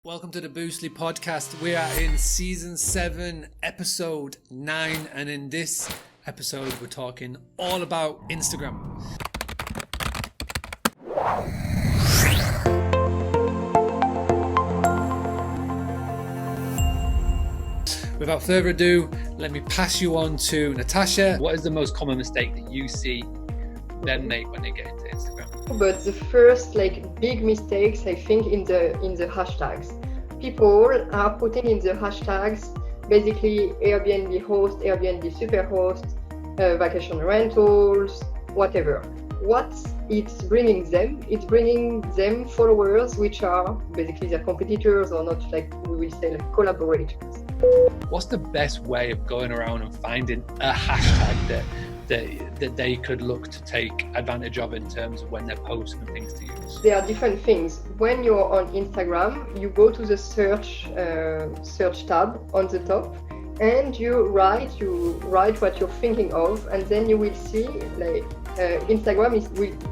Welcome to the Boostly podcast. We are in season 7, episode 9, and in this episode, we're talking all about Instagram. Without further ado, let me pass you on to Natasha. What is the most common mistake that you see them make when they get into Instagram? But the first big mistakes, I think, in the hashtags. People are putting in the hashtags basically Airbnb host, Airbnb superhost, vacation rentals, whatever. What it's bringing them? It's bringing them followers which are basically their competitors, or not, like we will say, like collaborators. What's the best way of going around and finding a hashtag that they could look to take advantage of in terms of when they're posting things to use? There are different things. When you're on Instagram, you go to the search tab on the top, and you write what you're thinking of, and then you will see Instagram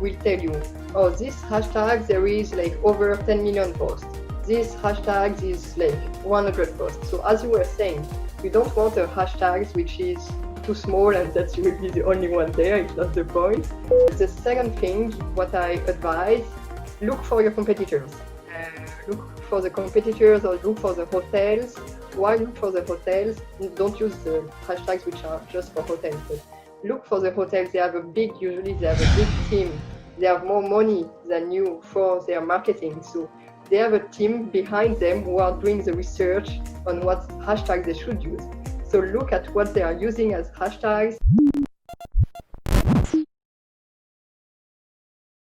will tell you, oh, this hashtag there is over 10 million posts. This hashtag is 100 posts. So as you were saying, you don't want a hashtag which is too small and that you will be the only one there. It's not the point. The second thing, what I advise, look for your competitors. Look for the competitors or look for the hotels. Why look for the hotels? Don't use the hashtags which are just for hotels, but look for the hotels. Usually they have a big team. They have more money than you for their marketing. So they have a team behind them who are doing the research on what hashtags they should use. So look at what they are using as hashtags.